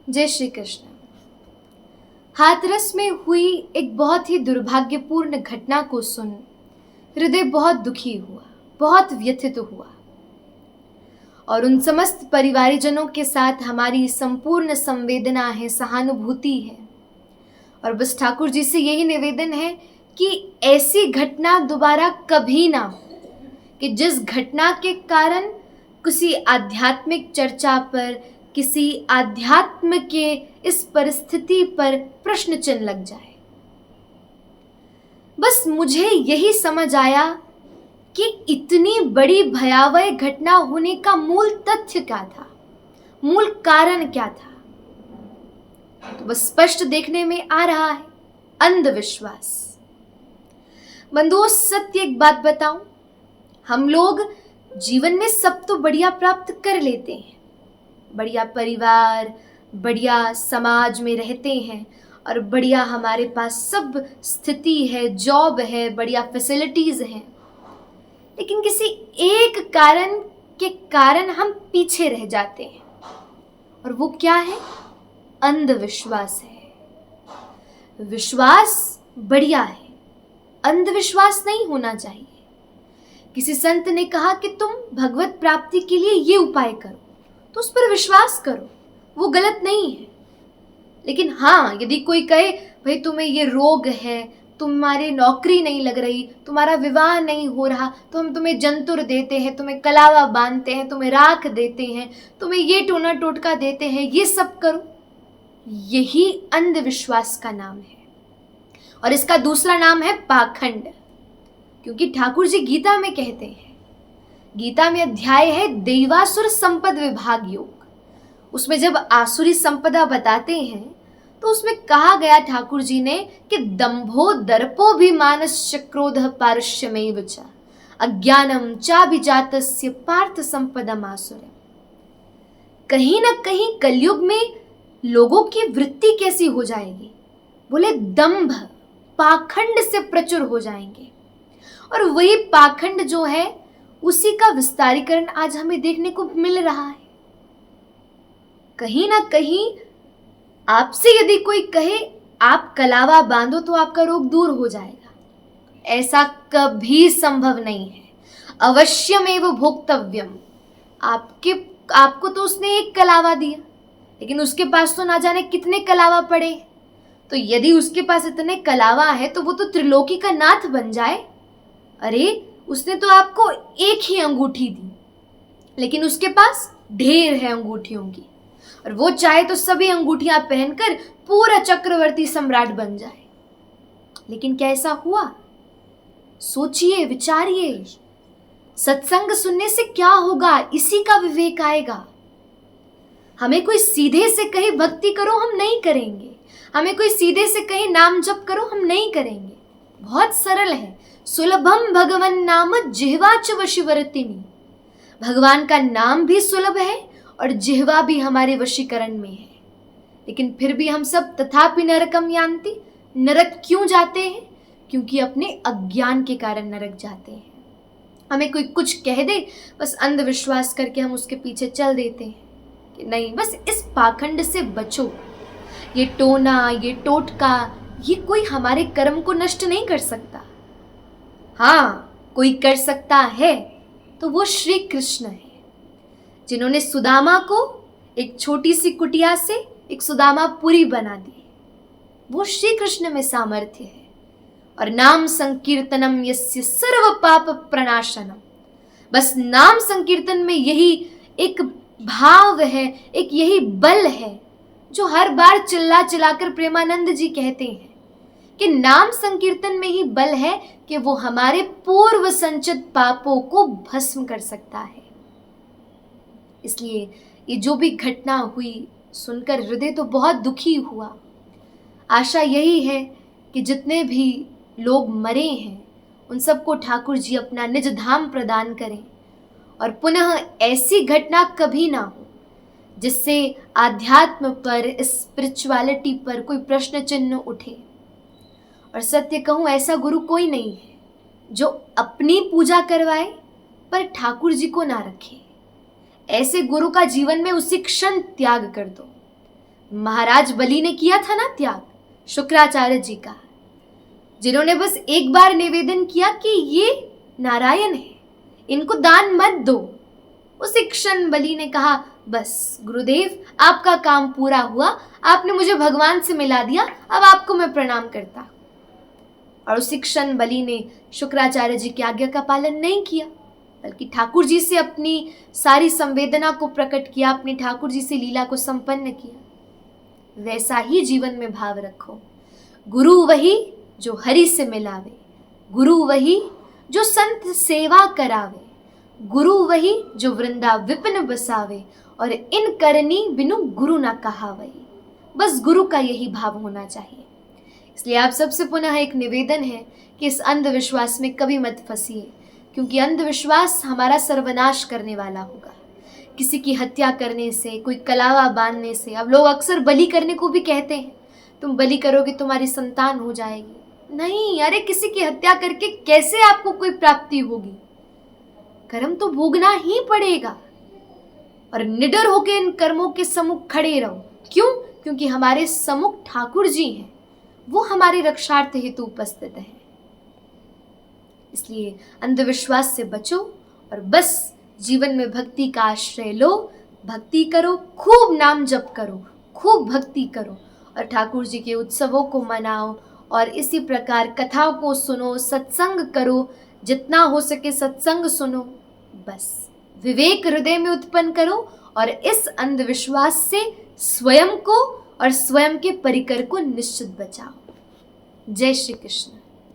जय श्री कृष्ण। हाथरस में हुई एक बहुत ही दुर्भाग्यपूर्ण घटना को सुन हृदय बहुत दुखी हुआ, बहुत व्यथित हुआ और उन समस्त परिवारजनों के साथ हमारी संपूर्ण संवेदना है, सहानुभूति है। और बस ठाकुर जी से यही निवेदन है कि ऐसी घटना दोबारा कभी ना हो, कि जिस घटना के कारण किसी आध्यात्मिक चर्चा पर, किसी आध्यात्म के इस परिस्थिति पर प्रश्न चिन्ह लग जाए। बस मुझे यही समझ आया कि इतनी बड़ी भयावह घटना होने का मूल तथ्य क्या था, मूल कारण क्या था। तो बस स्पष्ट देखने में आ रहा है, अंधविश्वास। बंधुओं, सत्य एक बात बताऊं, हम लोग जीवन में सब तो बढ़िया प्राप्त कर लेते हैं, बढ़िया परिवार, बढ़िया समाज में रहते हैं और बढ़िया हमारे पास सब स्थिति है, जॉब है, बढ़िया फैसिलिटीज हैं, लेकिन किसी एक कारण के कारण हम पीछे रह जाते हैं। और वो क्या है? अंधविश्वास है। विश्वास बढ़िया है, अंधविश्वास नहीं होना चाहिए। किसी संत ने कहा कि तुम भगवत प्राप्ति के लिए ये उपाय करो, तो उस पर विश्वास करो, वो गलत नहीं है। लेकिन हाँ, यदि कोई कहे भाई तुम्हें ये रोग है, तुम्हारी नौकरी नहीं लग रही, तुम्हारा विवाह नहीं हो रहा, तो हम तुम्हें जंतुर देते हैं, तुम्हें कलावा बांधते हैं, तुम्हें राख देते हैं, तुम्हें ये टोना टोटका देते हैं, ये सब करो, यही अंधविश्वास का नाम है। और इसका दूसरा नाम है पाखंड। क्योंकि ठाकुर जी गीता में कहते हैं, गीता में अध्याय है दैवासुर संपद विभाग योग, उसमें जब आसुरी संपदा बताते हैं तो उसमें कहा गया ठाकुर जी ने कि दंभो दर्पो भी मानस क्रोध पारुष्यमेव च अज्ञानम चाभिजातस्य पार्थ संपदम आसुरम। कहीं ना कहीं कलयुग में लोगों की वृत्ति कैसी हो जाएगी? बोले दंभ, पाखंड से प्रचुर हो जाएंगे। और वही पाखंड जो है, उसी का विस्तारीकरण आज हमें देखने को मिल रहा है। कहीं ना कहीं आपसे यदि कोई कहे आप कलावा बांधो तो आपका रोग दूर हो जाएगा, ऐसा कभी संभव नहीं है। अवश्यमेव भोक्तव्यम। आपको तो उसने एक कलावा दिया, लेकिन उसके पास तो ना जाने कितने कलावा पड़े। तो यदि उसके पास इतने कलावा है तो वो तो त्रिलोकी का नाथ बन जाए। अरे, उसने तो आपको एक ही अंगूठी दी, लेकिन उसके पास ढेर है अंगूठियों की, और वो चाहे तो सभी अंगूठियां पहनकर पूरा चक्रवर्ती सम्राट बन जाए। लेकिन क्या ऐसा हुआ? सोचिए, विचारिए। सत्संग सुनने से क्या होगा? इसी का विवेक आएगा। हमें कोई सीधे से कहे भक्ति करो, हम नहीं करेंगे। हमें कोई सीधे से कहे नाम जप करो, हम नहीं करेंगे। बहुत सरल है। सुलभम भगवन नाम जिह्वाच वशीवर्तिनी। भगवान का नाम भी सुलभ है और जिह्वा भी हमारे वशीकरण में है। लेकिन फिर भी हम सब तथापि नरकम यान्ति। नरक क्यों जाते हैं? क्योंकि अपने अज्ञान के कारण नरक जाते हैं। हमें कोई कुछ कह दे, बस अंधविश्वास करके हम उसके पीछे चल देते हैं कि नहीं, बस इस पाखंड से बचो। ये टोना, ये टोटका, ये कोई हमारे कर्म को नष्ट नहीं कर सकता। हाँ, कोई कर सकता है तो वो श्री कृष्ण है, जिन्होंने सुदामा को एक छोटी सी कुटिया से एक सुदामापुरी बना दी। वो श्री कृष्ण में सामर्थ्य है। और नाम संकीर्तनम यस्य सर्व पाप प्रणाशनम। बस नाम संकीर्तन में यही एक भाव है, एक यही बल है, जो हर बार चिल्ला चिल्लाकर प्रेमानंद जी कहते हैं कि नाम संकीर्तन में ही बल है कि वो हमारे पूर्व संचित पापों को भस्म कर सकता है। इसलिए ये जो भी घटना हुई सुनकर हृदय तो बहुत दुखी हुआ। आशा यही है कि जितने भी लोग मरे हैं उन सबको ठाकुर जी अपना निज धाम प्रदान करें और पुनः ऐसी घटना कभी ना हो जिससे आध्यात्म पर, स्पिरिचुअलिटी पर कोई प्रश्न चिन्ह उठे। और सत्य कहूँ, ऐसा गुरु कोई नहीं है जो अपनी पूजा करवाए पर ठाकुर जी को ना रखे। ऐसे गुरु का जीवन में उसी क्षण त्याग कर दो। महाराज बलि ने किया था ना त्याग शुक्राचार्य जी का, जिन्होंने बस एक बार निवेदन किया कि ये नारायण है, इनको दान मत दो। उसी क्षण बलि ने कहा, बस गुरुदेव आपका काम पूरा हुआ, आपने मुझे भगवान से मिला दिया, अब आपको मैं प्रणाम करता। और उसी क्षण बलि ने शुक्राचार्य जी की आज्ञा का पालन नहीं किया, बल्कि ठाकुर जी से अपनी सारी संवेदना को प्रकट किया, अपने ठाकुर जी से लीला को संपन्न किया। वैसा ही जीवन में भाव रखो। गुरु वही जो हरि से मिलावे, गुरु वही जो संत सेवा करावे, गुरु वही जो वृंदा विपिन बसावे, और इन करनी बिनु गुरु ना कहावे। बस गुरु का यही भाव होना चाहिए। इसलिए आप सबसे पुनः एक निवेदन है कि इस अंधविश्वास में कभी मत फंसिए, क्योंकि अंधविश्वास हमारा सर्वनाश करने वाला होगा। किसी की हत्या करने से, कोई कलावा बांधने से, अब लोग अक्सर बलि करने को भी कहते हैं, तुम बलि करोगे तुम्हारी संतान हो जाएगी। नहीं, अरे किसी की हत्या करके कैसे आपको कोई प्राप्ति होगी? कर्म तो भोगना ही पड़ेगा, और निडर होकर इन कर्मों के सम्मुख खड़े रहो। क्यों? क्योंकि हमारे सम्मुख ठाकुर जी हैं, वो हमारे रक्षार्थ हेतु उपस्थित हैं। इसलिए अंधविश्वास से बचो और बस जीवन में भक्ति का आश्रय लो, भक्ति करो, खूब नाम जप करो, खूब भक्ति करो, और ठाकुर जी के उत्सवों को मनाओ, और इसी प्रकार कथाओं को सुनो, सत्संग करो, जितना हो सके सत्संग सुनो। बस विवेक हृदय में उत्पन्न करो, और इस अंधविश्वास से स्वयं को और स्वयं के परिकर को निश्चित बचाओ। जय श्री कृष्ण।